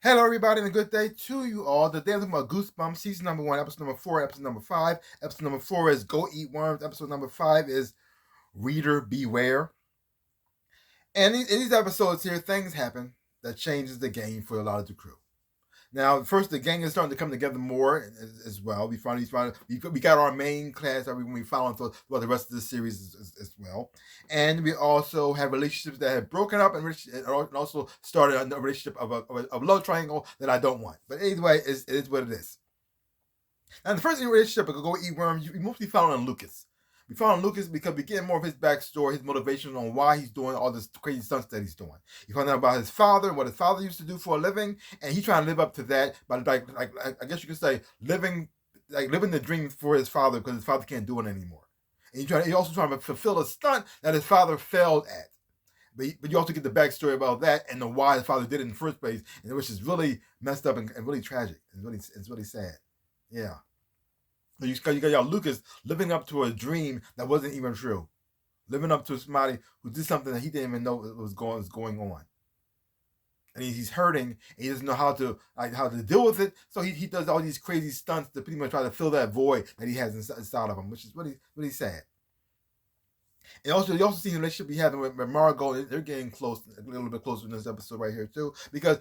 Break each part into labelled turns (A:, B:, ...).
A: Hello, everybody, and a good day to you all. Today I'm talking about Goosebumps, season number 1, episode number 4, episode number 5. Episode number 4 is Go Eat Worms. Episode number 5 is Reader Beware. And in these episodes here, things happen that changes the game for a lot of the crew. Now, first, the gang is starting to come together more as well. We got our main class that we follow throughout the rest of the series as well, and we also have relationships that have broken up and also started a relationship of a love triangle that I don't want. But anyway, it is what it is. Now, the first relationship of Go Eat Worms, we mostly follow on Lucas. We follow Lucas because we get more of his backstory, his motivation on why he's doing all this crazy stunts that he's doing. You find out about his father and what his father used to do for a living, and he's trying to live up to that. But like I guess you could say, living the dream for his father because his father can't do it anymore. And he also trying to fulfill a stunt that his father failed at. But you also get the backstory about that and the why his father did it in the first place, and which is really messed up and really tragic. It's really sad. Yeah. You got y'all Lucas living up to a dream that wasn't even true, living up to somebody who did something that he didn't even know was going on, and he's hurting. And he doesn't know how to deal with it, so he does all these crazy stunts to pretty much try to fill that void that he has inside of him, which is really sad. And also, you also see the relationship he had with Margot. They're getting close, a little bit closer in this episode right here too, because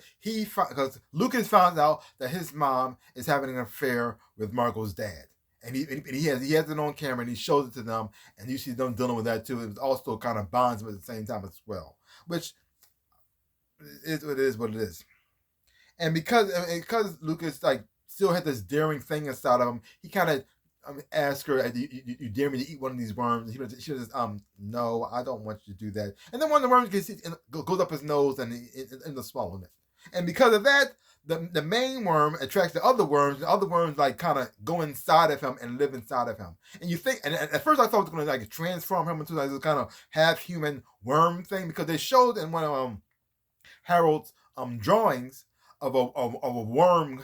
A: Lucas finds out that his mom is having an affair with Margot's dad. And he has it on camera and he shows it to them, and you see them dealing with that too. It also kind of bonds them at the same time as well, which is what it is. And because Lucas still had this daring thing inside of him, he kind of asked her, "You dare me to eat one of these worms?" And she says, "No, I don't want you to do that." And then one of the worms goes up his nose and he ends up swallowing it. And because of that, the main worm attracts the other worms. The other worms kind of go inside of him and live inside of him. And you think, and at first I thought it was going to transform him into this kind of half human worm thing, because they showed in one of Harold's drawings of a worm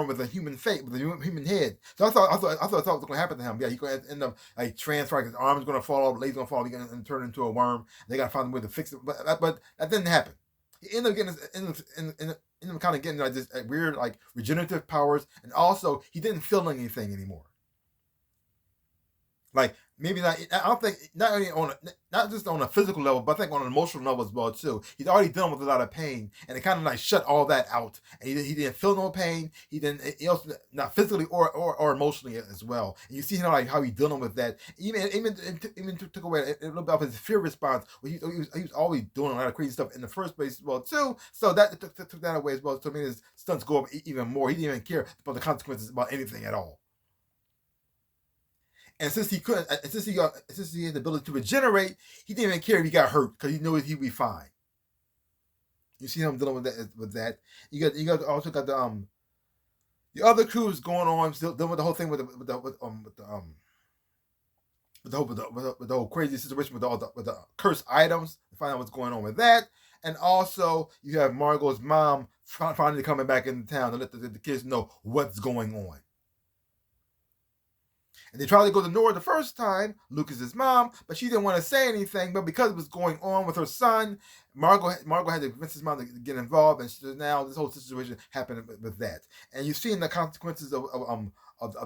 A: with a human face, with a human head. So I thought it was going to happen to him. Yeah, he's going to end up transferring. His arm's going to fall off, legs going to fall off. He's going to turn into a worm. They got to find a way to fix it, but that didn't happen. He ended up kind of getting this weird regenerative powers, and also he didn't feel anything anymore. Maybe not. I don't think not just on a physical level, but I think on an emotional level as well too. He's already dealing with a lot of pain, and it kind of shut all that out. And he didn't feel no pain. He also not physically or emotionally as well. And you see how he's dealing with that. Even took away a little bit of his fear response. He was always doing a lot of crazy stuff in the first place as well too. So that took that away as well. So I mean, his stunts go up even more. He didn't even care about the consequences about anything at all. And since he had the ability to regenerate, he didn't even care if he got hurt because he knew he'd be fine. You see him dealing with that. You also got the other crews going on, still dealing with the whole thing with the whole crazy situation with the cursed items. To find out what's going on with that, and also you have Margot's mom finally coming back into town to let the kids know what's going on. And they tried to go to Nora the first time, Lucas's mom, but she didn't want to say anything. But because it was going on with her son, Margot had to convince his mom to get involved, and now this whole situation happened with that. And you've seen the consequences of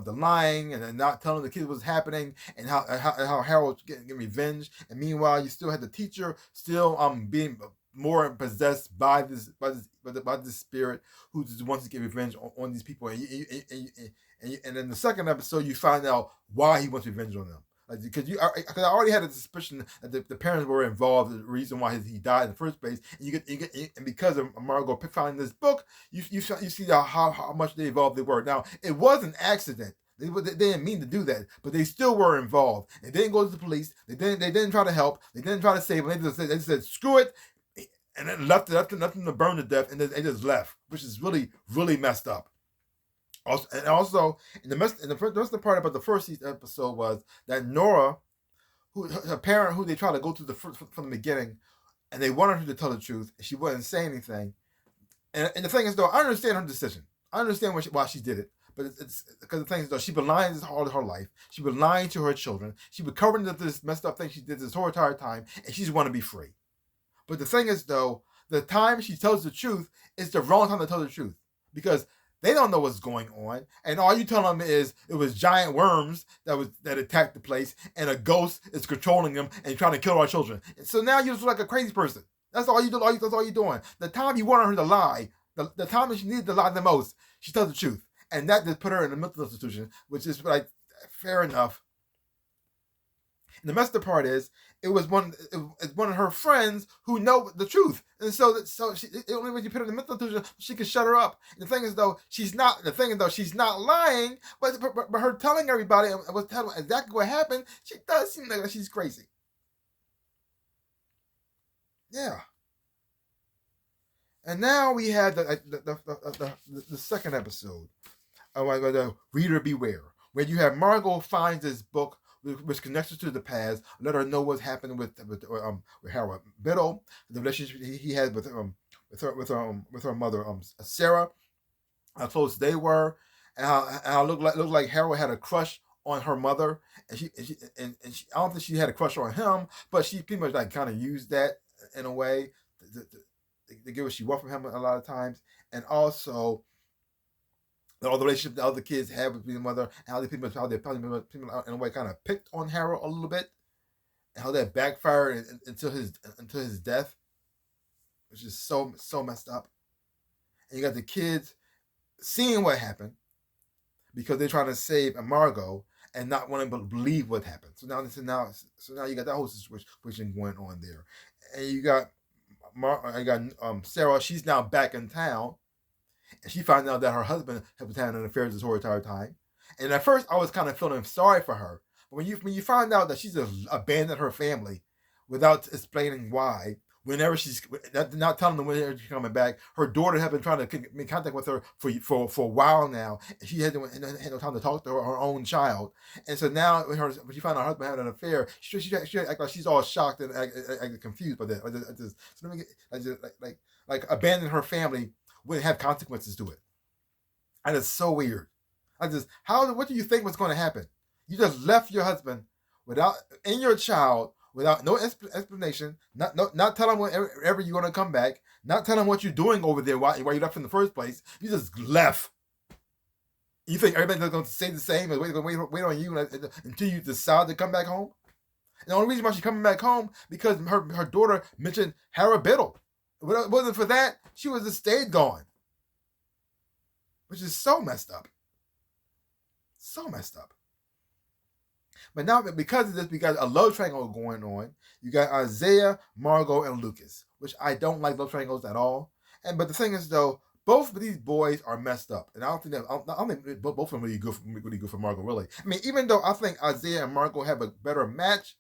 A: the lying and not telling the kids what's happening, and how Harold's getting revenge. And meanwhile, you still had the teacher still being more possessed by this spirit who just wants to get revenge on these people. And in the second episode, you find out why he wants revenge on them. Because I already had a suspicion that the parents were involved, the reason why he died in the first place. And because of Margot finding this book, you see how much they involved they were. Now, it was an accident. They didn't mean to do that, but they still were involved. They didn't go to the police. They didn't try to help. They didn't try to save them. They just said screw it, and then left them to burn to death, and they just left, which is really, really messed up. Also, the rest part about the first episode was that Nora, her parent, who they tried to go to from the beginning, and they wanted her to tell the truth, and she wouldn't say anything. And the thing is, though, I understand her decision. I understand why she did it. But it's because the thing is, though, she's been lying all her life. She's been lying to her children. She's been covering this messed up thing she did this whole entire time, and she just want to be free. But the thing is, though, the time she tells the truth is the wrong time to tell the truth. because they don't know what's going on, and all you tell them is it was giant worms that attacked the place, and a ghost is controlling them and trying to kill our children. And so now you're just like a crazy person. That's all you do. That's all you're doing. The time you wanted her to lie, the time that she needed to lie the most, she tells the truth, and that just put her in a mental institution, which is like fair enough. And the messed up part is it was one of her friends who know the truth, and so she, the only way you put her in the mental institution, she can shut her up. And the thing is though she's not lying, but her telling everybody and was telling exactly what happened, she does seem like she's crazy. Yeah. And now we had the second episode of the Reader Beware, where you have Margot finds this book which connects her to the past, let her know what's happening with Harold Biddle, the relationship he had with her mother Sarah, how close they were, and how it looked like Harold had a crush on her mother, and she I don't think she had a crush on him, but she pretty much like kind of used that in a way to get what she wanted from him a lot of times, and also all the relationship the other kids have with their mother, and how they people in a way kind of picked on Harold a little bit, and how that backfired until his death, which is so messed up. And you got the kids seeing what happened because they're trying to save Margot and not wanting to believe what happened. So now you got that whole situation going on there, and you got Sarah. She's now back in town, and she found out that her husband had been having an affair this whole entire time. And at first, I was kind of feeling sorry for her. But when you find out that she's just abandoned her family without explaining why, whenever she's not telling them when she's coming back, her daughter had been trying to make contact with her for a while now, and she had no time to talk to her own child. And so now when she found out her husband had an affair, she act like she's all shocked and act confused by that. So let me get, like abandon her family wouldn't have consequences to it. And it's so weird. What do you think was going to happen? You just left your husband and your child without no explanation, not telling whenever you're going to come back, not telling what you're doing over there why you left in the first place. You just left. You think everybody's going to say the same and wait on you until you decide to come back home? And the only reason why she's coming back home because her daughter mentioned Harold Biddle. If it wasn't for that, she would have stayed gone. Which is so messed up. So messed up. But now, because of this, we got a love triangle going on. You got Isaiah, Margot, and Lucas, which I don't like love triangles at all. But the thing is, though, both of these boys are messed up, and I don't think both of them really good for Margot. Really, I mean, even though I think Isaiah and Margot have a better match,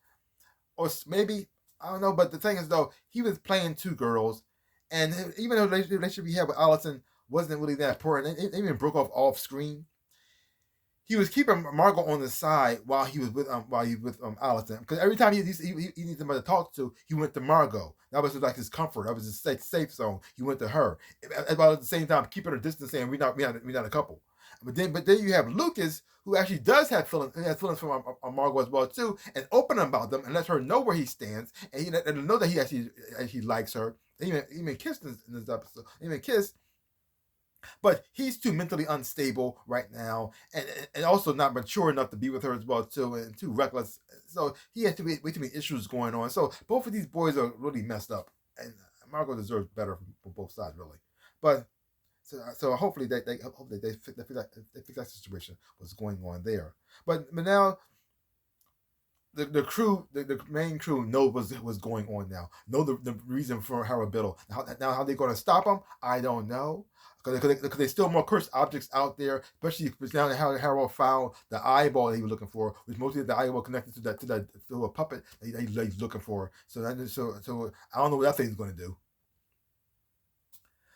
A: or maybe I don't know. But the thing is, though, he was playing two girls, and even though the relationship he had with Allison wasn't really that important, it even broke off screen. He was keeping Margot on the side while he was with Allison, because every time he needed somebody to talk to, he went to Margot. That was like his comfort. That was his safe zone. He went to her. About at the same time, keeping her distance, saying we're not a couple. But then you have Lucas, who actually does have feelings. He has feelings for Margot as well too, and open about them and lets her know where he stands, and know that he actually likes her. They even kissed in this episode. They even kissed. But he's too mentally unstable right now, and also not mature enough to be with her as well too, and too reckless. So he has way too many issues going on. So both of these boys are really messed up, and Margot deserves better from both sides, really. But so hopefully they fix that situation. What's going on there? But now the crew, the main crew knows what's going on now. Know the reason for Harold Biddle. Now how they're going to stop him, I don't know. Because there's still more cursed objects out there, especially now how Harold found the eyeball that he was looking for, which mostly the eyeball connected to a puppet that he's looking for. So I don't know what that thing's going to do.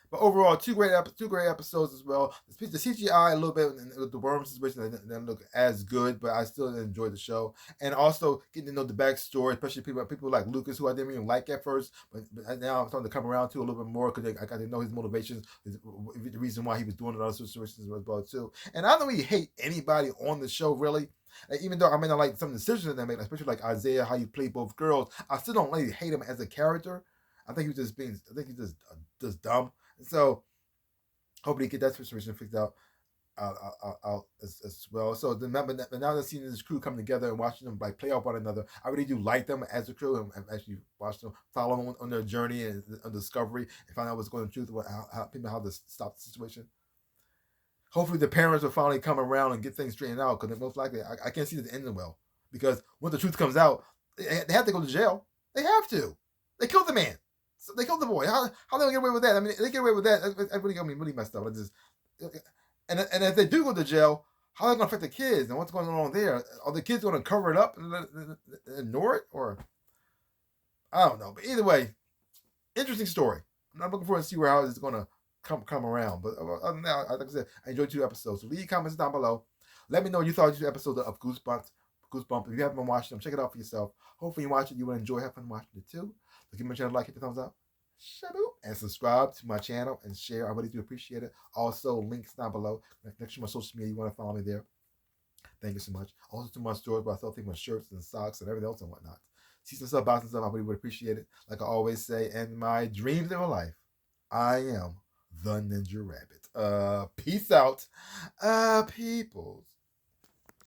A: But overall, two great episodes as well. The CGI a little bit with the worm situation didn't look as good, but I still enjoyed the show. And also getting to know the backstory, especially people like Lucas, who I didn't even like at first, but now I'm starting to come around to a little bit more because I got to know his motivations, the reason why he was doing it in other situations as well too. And I don't really hate anybody on the show really. Like, even though I may not like some decisions that they make, especially like Isaiah, how you play both girls, I still don't really hate him as a character. I think he's just dumb. So hopefully get that situation fixed out as well. So now that seeing this crew come together and watching them like play off one another, I really do like them as a crew and actually watch them follow them on their journey and on discovery and find out what's going on the truth, how to stop the situation. Hopefully the parents will finally come around and get things straightened out because most likely I can't see this ending well because when the truth comes out, they have to go to jail. They have to. They killed the man. So they killed the boy. How they get away with that? I mean, they get away with that. I really got me really messed up. I just and if they do go to jail, how are they going to affect the kids and what's going on there? Are the kids going to cover it up and ignore it, or I don't know? But either way, interesting story. I'm looking forward to see how it's going to come around. But other than that, like I said, I enjoyed 2 episodes. So leave comments down below. Let me know what you thought of 2 episodes of Goosebumps. If you haven't been watching them, check it out for yourself. Hopefully you watch it, you will enjoy, have fun watching it too. So give my channel a like, hit the thumbs up, shaboop, and subscribe to my channel and share. I really do appreciate it. Also, links down below. Next to my social media, you want to follow me there. Thank you so much. Also to my stores where I sell things with shirts and socks and everything else and whatnot. See some stuff, buy some stuff. I really would appreciate it. Like I always say, in my dreams of a life, I am the Ninja Rabbit. Peace out, peoples.